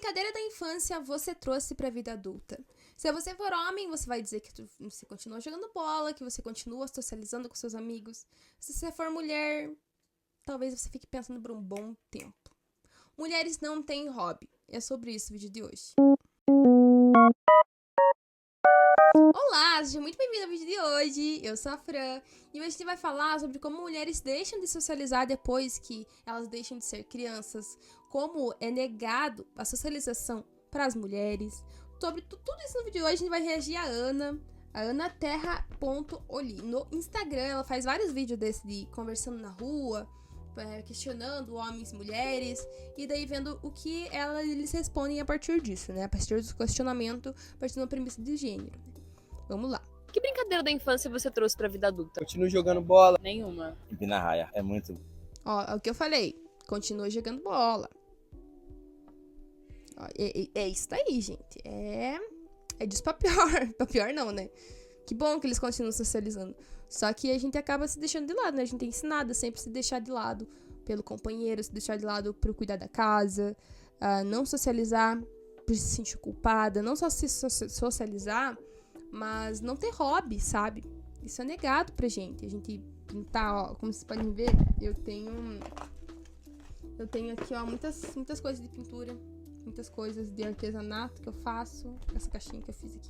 brincadeira da infância você trouxe pra vida adulta? Se você for homem, você vai dizer que você continua jogando bola, que você continua socializando com seus amigos. Se você for mulher, talvez você fique pensando por um bom tempo. Mulheres não têm hobby. É sobre isso o vídeo de hoje. Olá, seja muito bem-vindo ao vídeo de hoje. Eu sou a Fran e hoje a gente vai falar sobre como mulheres deixam de socializar depois que elas deixam de ser crianças, como é negado a socialização para as mulheres. Sobre tudo isso no vídeo de hoje, a gente vai reagir a Ana Terra.oli. No Instagram, ela faz vários vídeos desse de conversando na rua, questionando homens e mulheres, e daí vendo o que eles respondem a partir disso, né? A partir do questionamento, a partir de uma premissa de gênero. Vamos lá. Que brincadeira da infância você trouxe pra vida adulta? Continuo jogando bola. Nenhuma. Empina raia, é muito. Ó, é o que eu falei. Continua jogando bola. Ó, é isso daí, gente. É disso pra pior. Pra pior não, né? Que bom que eles continuam socializando. Só que a gente acaba se deixando de lado, né? A gente é ensinado a sempre se deixar de lado pelo companheiro, se deixar de lado pro cuidar da casa, não socializar por se sentir culpada, não só se socializar, mas não ter hobby, sabe? Isso é negado pra gente. A gente pintar, ó, como vocês podem ver, eu tenho aqui, ó, muitas coisas de pintura, muitas coisas de artesanato que eu faço, essa caixinha que eu fiz aqui.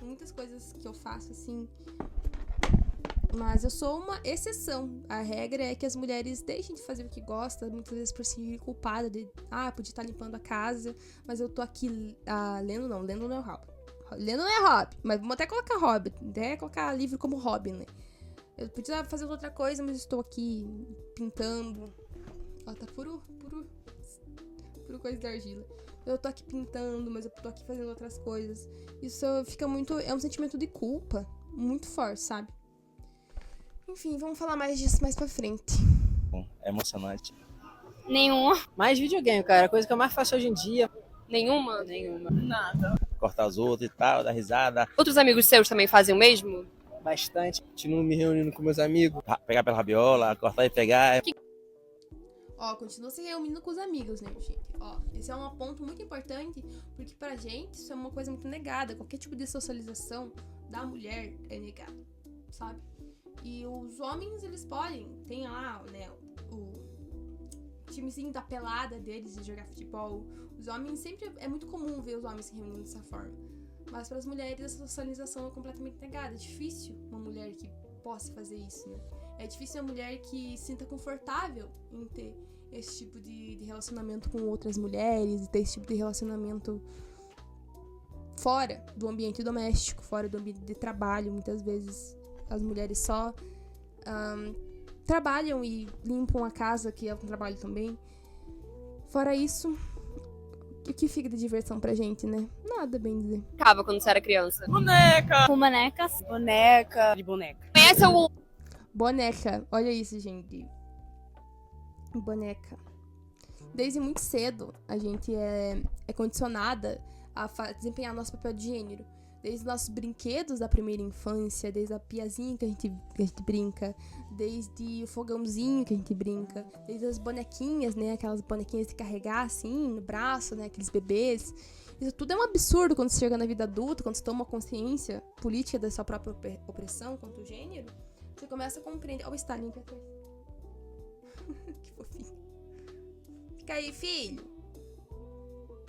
Muitas coisas que eu faço, assim, mas eu sou uma exceção. A regra é que as mulheres deixem de fazer o que gostam, muitas vezes por se sentir culpada de, podia estar limpando a casa, mas eu tô aqui lendo não é hobby. Lendo não é hobby, mas vamos até colocar hobby, até colocar livro como hobby, né? Eu podia estar fazendo outra coisa, mas estou aqui pintando. Ó, tá puro coisa de argila. Eu tô aqui pintando, mas eu tô aqui fazendo outras coisas. Isso fica muito... É um sentimento de culpa muito forte, sabe? Enfim, vamos falar mais disso mais pra frente. É emocionante. Nenhuma. Mais videogame, cara. A coisa que eu mais faço hoje em dia. Nenhuma? Nenhuma. Nada. Cortar os outros e tal, dar risada. Outros amigos seus também fazem o mesmo? Bastante. Continuo me reunindo com meus amigos. Pegar pela rabiola, cortar e pegar. Ó, continua se reunindo com os amigos, né, gente? Ó, esse é um ponto muito importante, porque pra gente isso é uma coisa muito negada. Qualquer tipo de socialização da mulher é negado, sabe? E os homens, eles podem, tem lá, né, o timezinho da pelada deles de jogar futebol. Os homens sempre, é muito comum ver os homens se reunindo dessa forma. Mas para as mulheres, essa socialização é completamente negada. É difícil uma mulher que possa fazer isso, né? É difícil uma mulher que se sinta confortável em ter esse tipo de relacionamento com outras mulheres, e ter esse tipo de relacionamento fora do ambiente doméstico, fora do ambiente de trabalho. Muitas vezes as mulheres só trabalham e limpam a casa, que é um trabalho também. Fora isso, o que fica de diversão pra gente, né? Nada, bem dizer. Ficava quando você era criança. Boneca. Com bonecas? Boneca. De boneca. Conhece o... Boneca, olha isso, gente. Boneca. Desde muito cedo, a gente é condicionada a desempenhar nosso papel de gênero. Desde os nossos brinquedos da primeira infância, desde a piazinha que a gente brinca, desde o fogãozinho que a gente brinca, desde as bonequinhas, né? Aquelas bonequinhas de carregar, assim, no braço, né? Aqueles bebês. Isso tudo é um absurdo quando você chega na vida adulta, quando você toma consciência política da sua própria opressão contra o gênero. Você começa a compreender... Olha o Stalin aqui atrás. Que fofinho. Fica aí, filho.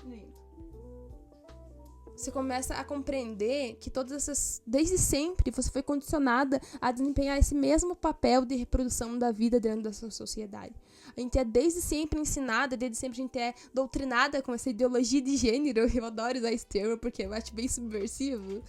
Lindo. Você começa a compreender que todas essas... Desde sempre, você foi condicionada a desempenhar esse mesmo papel de reprodução da vida dentro da sua sociedade. A gente é desde sempre ensinada, desde sempre a gente é doutrinada com essa ideologia de gênero. Eu adoro usar esse termo porque eu acho bem subversivo.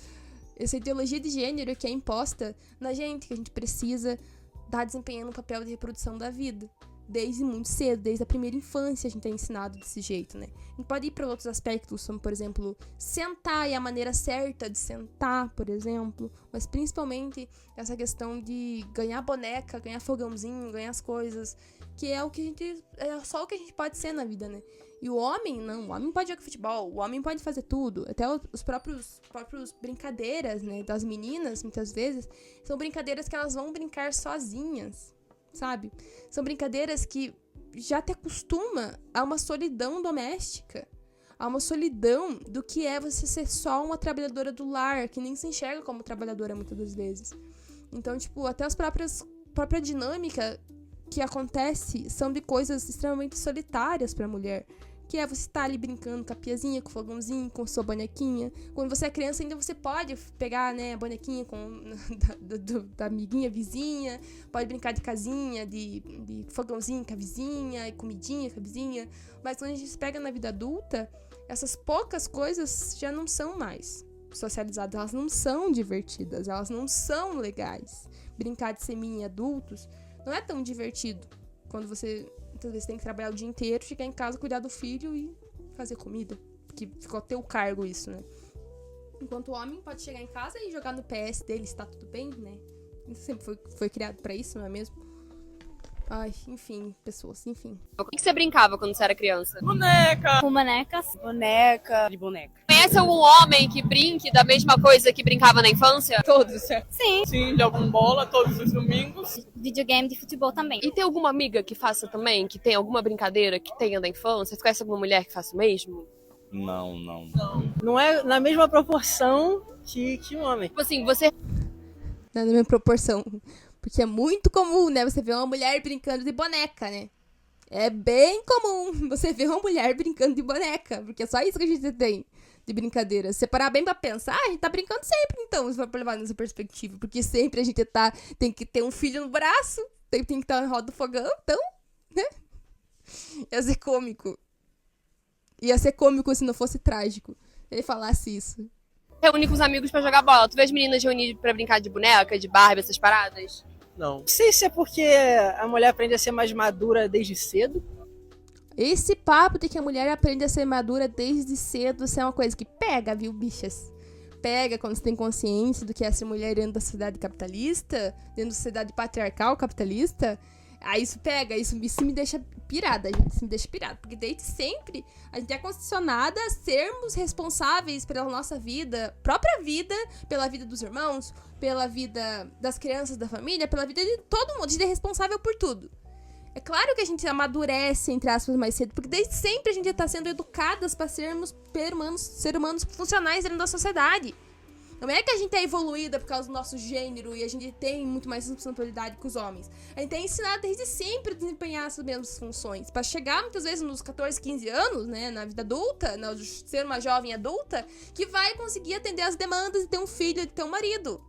Essa ideologia de gênero que é imposta na gente, que a gente precisa estar desempenhando um papel de reprodução da vida. Desde muito cedo, desde a primeira infância a gente é ensinado desse jeito, né? A gente pode ir para outros aspectos, como, por exemplo, sentar e a maneira certa de sentar, por exemplo. Mas principalmente essa questão de ganhar boneca, ganhar fogãozinho, ganhar as coisas, que é o que a gente... É só o que a gente pode ser na vida, né? E o homem, não. O homem pode jogar futebol, o homem pode fazer tudo. Até os próprios brincadeiras, né, das meninas, muitas vezes, são brincadeiras que elas vão brincar sozinhas, sabe? São brincadeiras que já te acostuma a uma solidão doméstica. A uma solidão do que é você ser só uma trabalhadora do lar, que nem se enxerga como trabalhadora muitas das vezes. Então, tipo, até as própria dinâmica que acontece são de coisas extremamente solitárias pra mulher. Que é você estar ali brincando com a piazinha, com o fogãozinho, com a sua bonequinha. Quando você é criança ainda você pode pegar, né, a bonequinha da amiguinha vizinha, pode brincar de casinha, de fogãozinho com a vizinha, e comidinha com a vizinha. Mas quando a gente se pega na vida adulta, essas poucas coisas já não são mais socializadas, elas não são divertidas, elas não são legais. Brincar de seminha em adultos não é tão divertido quando você muitas vezes tem que trabalhar o dia inteiro, chegar em casa, cuidar do filho e fazer comida. Porque ficou a teu cargo isso, né? Enquanto o homem pode chegar em casa e jogar no PS dele, está tudo bem, né? Isso sempre foi criado pra isso, não é mesmo? Ai, enfim, pessoas, enfim. O que você brincava quando você era criança? Boneca. Com bonecas. Boneca. De boneca. Conhece algum homem que brinque da mesma coisa que brincava na infância? Todos. Sim. Sim, jogam bola todos os domingos. Videogame de futebol também. E tem alguma amiga que faça também? Que tem alguma brincadeira que tenha da infância? Você conhece alguma mulher que faça o mesmo? Não. Não é na mesma proporção que um homem. Tipo assim, você Na mesma proporção. Porque é muito comum, né? Você ver uma mulher brincando de boneca, né? É bem comum você ver uma mulher brincando de boneca. Porque é só isso que a gente tem de brincadeira. Se você parar bem pra pensar, a gente tá brincando sempre, então, se for levar nessa perspectiva. Porque sempre a gente tem que ter um filho no braço, tem que estar na roda do fogão, então, né? Ia ser cômico. Ia ser cômico se não fosse trágico. Ele falasse isso. reúne com os amigos pra jogar bola. Tu vê as meninas reunidas pra brincar de boneca, de Barbie, essas paradas? Não sei se é porque a mulher aprende a ser mais madura desde cedo. Esse papo de que a mulher aprende a ser madura desde cedo, isso é uma coisa que pega, viu, bichas? Pega quando você tem consciência do que é ser mulher dentro da sociedade capitalista, dentro da sociedade patriarcal capitalista. Aí isso pega, isso me deixa pirada, gente. Isso me deixa pirada. Porque desde sempre a gente é condicionada a sermos responsáveis pela nossa vida, própria vida, pela vida dos irmãos, pela vida das crianças da família, pela vida de todo mundo. A gente é responsável por tudo. É claro que a gente amadurece, entre aspas, mais cedo, porque desde sempre a gente está sendo educadas para sermos ser humanos funcionais dentro da sociedade. Não é que a gente é evoluída por causa do nosso gênero e a gente tem muito mais responsabilidade que os homens. A gente é ensinado desde sempre a desempenhar essas mesmas funções. Para chegar muitas vezes nos 14, 15 anos, né, na vida adulta, ser uma jovem adulta, que vai conseguir atender as demandas de ter um filho, de ter um marido.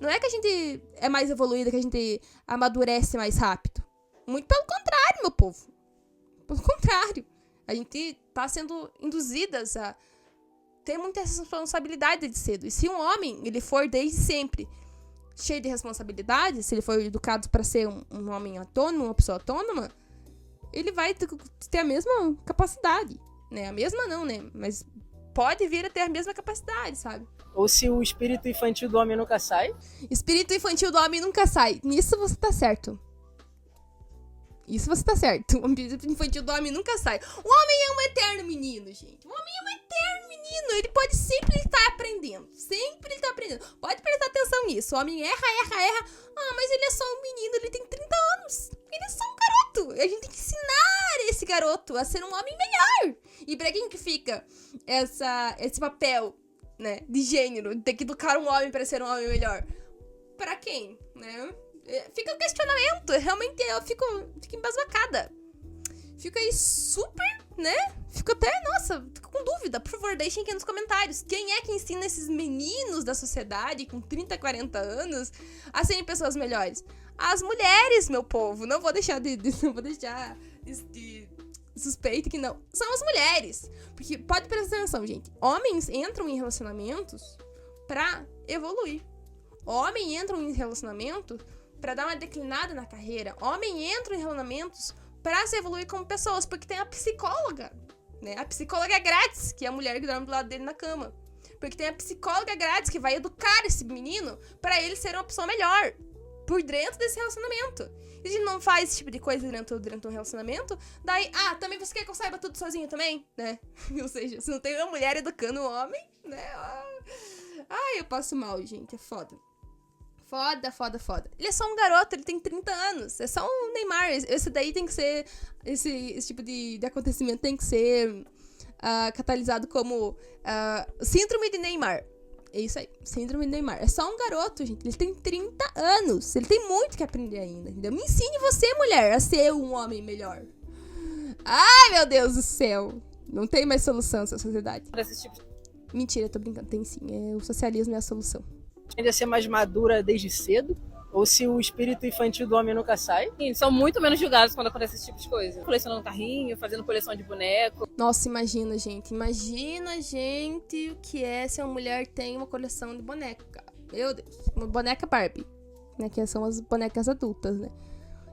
Não é que a gente é mais evoluída, que a gente amadurece mais rápido. Muito pelo contrário, meu povo. Pelo contrário. A gente tá sendo induzidas a ter muita responsabilidade desde cedo. E se um homem, ele for desde sempre cheio de responsabilidade, se ele for educado para ser um homem autônomo, uma pessoa autônoma, ele vai ter a mesma capacidade, né? A mesma não, né? Mas pode vir a ter a mesma capacidade, sabe? Ou se o espírito infantil do homem nunca sai. Espírito infantil do homem nunca sai. Nisso você tá certo. Isso você tá certo. O espírito infantil do homem nunca sai. O homem é um eterno menino, gente. O homem é um eterno menino. Ele pode sempre estar aprendendo. Sempre ele tá aprendendo. Pode prestar atenção nisso. O homem erra. Ah, mas ele é só um menino. Ele tem 30 anos. Ele é só um garoto. A gente tem que ensinar esse garoto a ser um homem melhor. E pra quem que fica esse papel, né, de gênero? De ter que educar um homem pra ser um homem melhor? Pra quem, né? Fica o questionamento, realmente eu fico embasbacada. Fico aí super, né? Fico até, nossa, fico com dúvida. Por favor, deixem aqui nos comentários. Quem é que ensina esses meninos da sociedade com 30, 40 anos a serem pessoas melhores? As mulheres, meu povo. Não vou deixar de suspeito que não. São as mulheres. Porque pode prestar atenção, gente. Homens entram em relacionamentos pra evoluir. Homem entra em relacionamento pra dar uma declinada na carreira. Homem entra em relacionamentos pra se evoluir como pessoas, porque tem a psicóloga, né? A psicóloga grátis, que é a mulher que dorme do lado dele na cama. Porque tem a psicóloga grátis que vai educar esse menino pra ele ser uma pessoa melhor por dentro desse relacionamento. E a gente não faz esse tipo de coisa dentro de um relacionamento, daí, também você quer que eu saiba tudo sozinho também, né? Ou seja, se não tem uma mulher educando o homem, né? Eu passo mal, gente, é foda. Foda, foda, foda. Ele é só um garoto, ele tem 30 anos. É só um Neymar. Esse daí tem que ser... Esse tipo de acontecimento tem que ser catalisado como síndrome de Neymar. É isso aí, síndrome de Neymar. É só um garoto, gente. Ele tem 30 anos. Ele tem muito que aprender ainda, entendeu? Me ensine você, mulher, a ser um homem melhor. Ai, meu Deus do céu. Não tem mais solução essa sociedade. Desse tipo de... Mentira, tô brincando. Tem sim. O socialismo é a solução. Tende a ser mais madura desde cedo? Ou se o espírito infantil do homem nunca sai? Sim, são muito menos julgados quando acontece esse tipo de coisa. Colecionando carrinho, fazendo coleção de boneco. Nossa, imagina, gente. Imagina, gente, o que é se uma mulher tem uma coleção de boneca. Meu Deus. Uma boneca Barbie. Né, que são as bonecas adultas, né?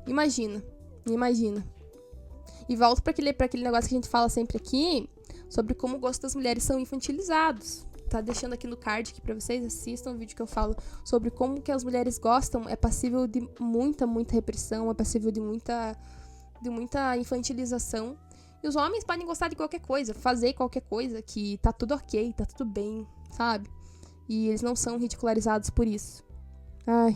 Imagina. Imagina. E volto pra aquele negócio que a gente fala sempre aqui, sobre como o gosto das mulheres são infantilizados. Tá deixando aqui no card aqui pra vocês, assistam o vídeo que eu falo sobre como que as mulheres gostam, é passível de muita repressão, é passível de muita infantilização. E os homens podem gostar de qualquer coisa, fazer qualquer coisa, que tá tudo ok, tá tudo bem, sabe? E eles não são ridicularizados por isso. Ai.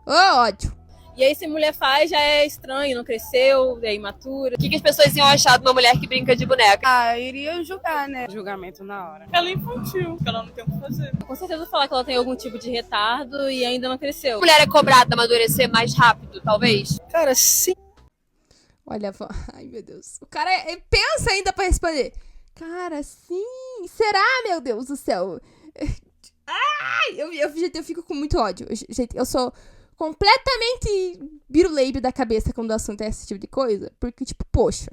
Ô, ódio! E aí, se mulher faz, já é estranho, não cresceu, é imatura. O que as pessoas iam achar de uma mulher que brinca de boneca? Iriam julgar, né? Julgamento na hora. Ela é infantil, porque ela não tem o que fazer. Com certeza falar que ela tem algum tipo de retardo e ainda não cresceu. A mulher é cobrada a amadurecer mais rápido, talvez? Cara, sim. Olha, ai meu Deus. O cara pensa ainda pra responder. Cara, sim. Será, meu Deus do céu? Ai, eu fico com muito ódio. Gente, eu sou completamente biruleibe da cabeça quando o assunto é esse tipo de coisa. Porque, tipo, poxa.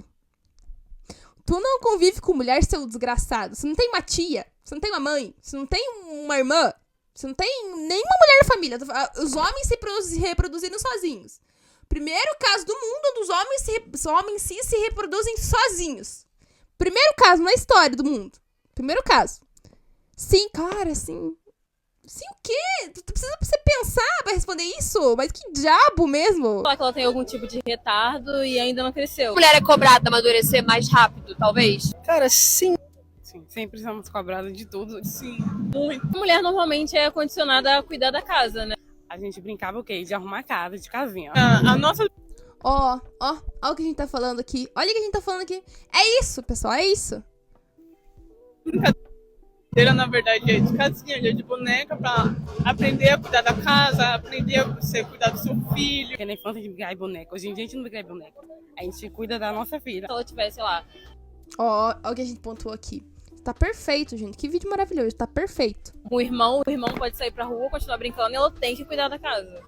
Tu não convive com mulher, seu desgraçado. Você não tem uma tia. Você não tem uma mãe. Você não tem uma irmã. Você não tem nenhuma mulher na família. Os homens se reproduzirem sozinhos. Primeiro caso do mundo onde os homens se reproduzem sozinhos. Primeiro caso na história do mundo. Primeiro caso. Sim, cara, sim. Sim o quê? Tu precisa você pensar pra responder isso? Mas que diabo mesmo? Falar que ela tem algum tipo de retardo e ainda não cresceu. A mulher é cobrada a amadurecer mais rápido, talvez? Cara, sim. Sim, sempre somos cobrados de tudo. Sim, muito. A mulher normalmente é condicionada a cuidar da casa, né? A gente brincava o quê? De arrumar casa, de casinha. A nossa Ó o que a gente tá falando aqui. Olha o que a gente tá falando aqui. É isso, pessoal, é isso. brincadeira, na verdade, é de casinha, é de boneca, pra aprender a cuidar da casa, aprender a você cuidar do seu filho. Porque na infância a gente brincava de boneca. Hoje em dia a gente não brinca de boneca. A gente cuida da nossa filha. Se ela tivesse, sei lá, Ó o que a gente pontuou aqui. Tá perfeito, gente. Que vídeo maravilhoso. Tá perfeito. o irmão pode sair pra rua, continuar brincando e ela tem que cuidar da casa.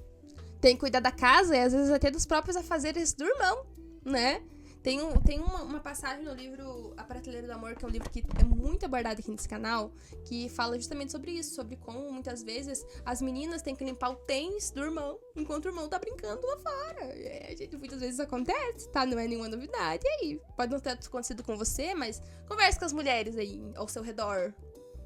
Tem que cuidar da casa e às vezes até dos próprios afazeres do irmão, né? Tem uma passagem no livro A Prateleira do Amor, que é um livro que é muito abordado aqui nesse canal, que fala justamente sobre isso, sobre como muitas vezes as meninas têm que limpar o tênis do irmão enquanto o irmão tá brincando lá fora. Gente, muitas vezes acontece, tá? Não é nenhuma novidade. E aí, pode não ter acontecido com você, mas converse com as mulheres aí ao seu redor.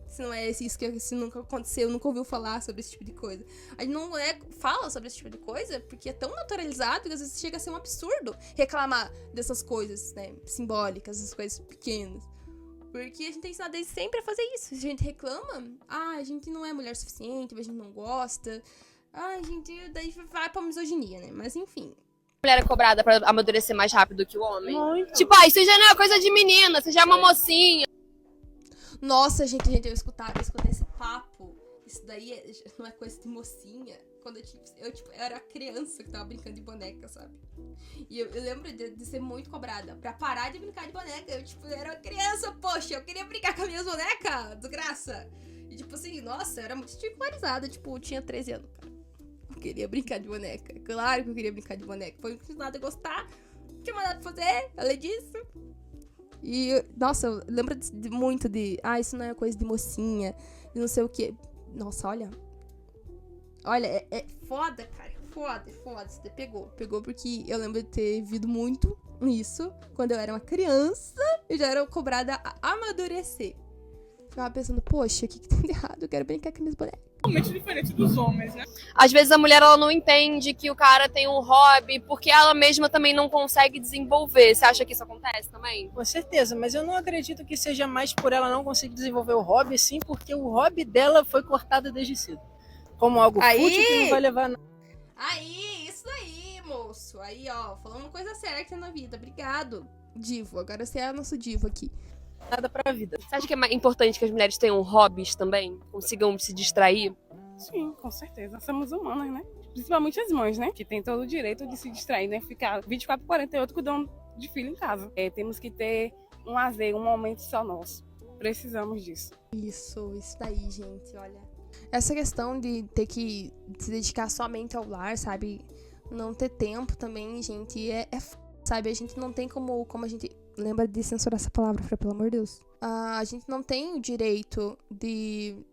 Se não é isso que se nunca aconteceu, nunca ouviu falar sobre esse tipo de coisa. A gente não fala sobre esse tipo de coisa porque é tão naturalizado que às vezes chega a ser um absurdo reclamar dessas coisas, né, simbólicas, essas coisas pequenas. Porque a gente tem ensinado desde sempre a fazer isso. Se a gente reclama, a gente não é mulher suficiente, a gente não gosta. A gente daí vai pra misoginia, né? Mas enfim. A mulher é cobrada pra amadurecer mais rápido que o homem? Muito. Tipo, isso já não é coisa de menina, você já é uma mocinha. Nossa, gente, eu escutei esse papo. Isso daí não é coisa de mocinha. Quando eu era criança que tava brincando de boneca, sabe? E eu lembro de ser muito cobrada pra parar de brincar de boneca. Eu era criança, poxa, eu queria brincar com as minhas bonecas, desgraça. E assim, nossa, eu era muito estigmatizada, eu tinha 13 anos, cara. Eu queria brincar de boneca. Claro que eu queria brincar de boneca. Foi ensinado a gostar, não tinha mais nada pra fazer, além disso. E, nossa, eu lembro muito de... isso não é coisa de mocinha, e não sei o quê. Nossa, olha. Olha, é foda, cara. Foda. Você pegou porque eu lembro de ter vivido muito isso. Quando eu era uma criança, eu já era cobrada a amadurecer. Ficava pensando, poxa, o que tem de errado? Eu quero brincar com minhas bonecas. Totalmente diferente dos homens, né? Às vezes a mulher ela não entende que o cara tem um hobby porque ela mesma também não consegue desenvolver. Você acha que isso acontece também? Com certeza, mas eu não acredito que seja mais por ela não conseguir desenvolver o hobby, sim, porque o hobby dela foi cortado desde cedo. como algo Aí! fútil que não vai levar nada. Aí, isso daí, moço. Aí, ó, falando coisa certa na vida. Obrigado, divo. Agora você é nosso divo aqui. Nada pra vida. Você acha que é importante que as mulheres tenham hobbies também? Consigam se distrair? Sim, com certeza. Somos humanas, né? Principalmente as mães, né? Que tem todo o direito de se distrair, né? Ficar 24/48 cuidando de filho em casa. Temos que ter um lazer, um momento só nosso. Precisamos disso. Isso daí, gente, olha. Essa questão de ter que se dedicar somente ao lar, sabe? Não ter tempo também, gente, sabe? A gente não tem como a gente... Lembra de censurar essa palavra, Fran, pelo amor de Deus. A gente não tem o direito de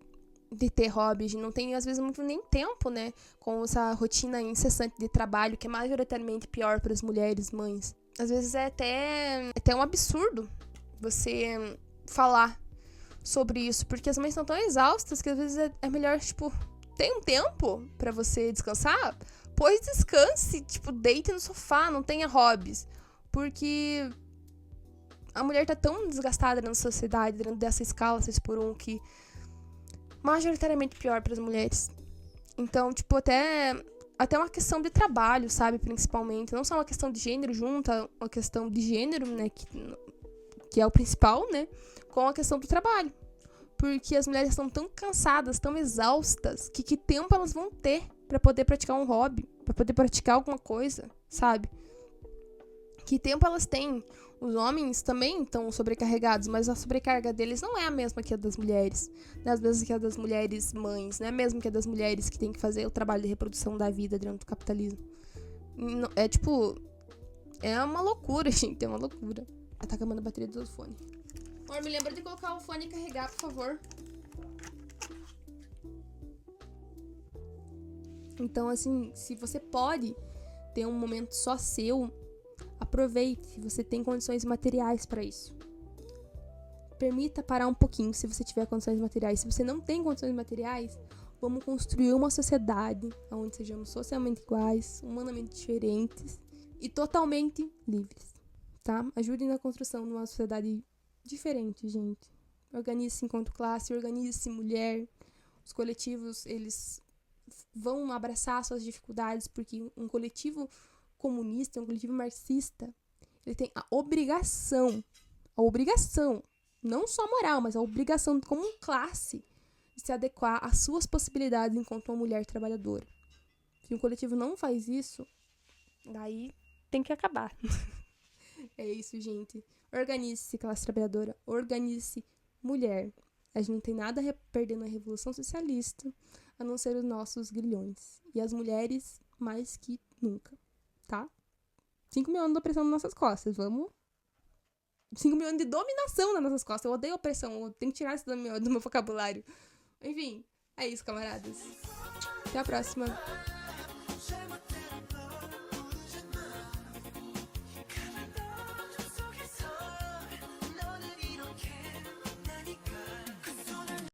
ter hobby, a gente não tem, às vezes, muito nem tempo, né? Com essa rotina incessante de trabalho, que é majoritariamente pior para as mulheres, mães. Às vezes é até um absurdo você falar sobre isso, porque as mães estão tão exaustas que às vezes é melhor, tipo, tem um tempo pra você descansar? Pois descanse, tipo, deite no sofá, não tenha hobbies. Porque a mulher tá tão desgastada na sociedade, dentro dessa escala 6x1, que majoritariamente pior pras mulheres. Então, tipo, até uma questão de trabalho, sabe, principalmente. Não só uma questão de gênero, junta uma questão de gênero, né, que é o principal, né, com a questão do trabalho. Porque as mulheres estão tão cansadas, tão exaustas, que tempo elas vão ter pra poder praticar um hobby, pra poder praticar alguma coisa, sabe? Que tempo elas têm? Os homens também estão sobrecarregados, mas a sobrecarga deles não é a mesma que a das mulheres. Não é a mesma que a das mulheres mães, não é a mesma que a das mulheres que têm que fazer o trabalho de reprodução da vida dentro do capitalismo. É tipo... É uma loucura, gente, é uma loucura. Tá acabando a bateria do fone. Amor, me lembra de colocar o fone e carregar, por favor. Então, assim, se você pode ter um momento só seu, aproveite, se você tem condições materiais para isso. Permita parar um pouquinho se você tiver condições materiais. Se você não tem condições materiais, vamos construir uma sociedade onde sejamos socialmente iguais, humanamente diferentes e totalmente livres, tá? Ajude na construção de uma sociedade diferente, gente. Organize-se enquanto classe, organize-se mulher. Os coletivos, eles vão abraçar suas dificuldades, porque um coletivo comunista, um coletivo marxista, ele tem a obrigação, não só moral, mas a obrigação como classe de se adequar às suas possibilidades enquanto uma mulher trabalhadora. Se um coletivo não faz isso, daí tem que acabar. É isso, gente. Organize-se, classe trabalhadora. Organize-se, mulher. A gente não tem nada a perder na Revolução Socialista, a não ser os nossos grilhões. E as mulheres, mais que nunca, tá? 5 mil anos de opressão nas nossas costas, vamos? 5 mil anos de dominação nas nossas costas. Eu odeio opressão, eu tenho que tirar isso do meu vocabulário. Enfim, é isso, camaradas. Até a próxima.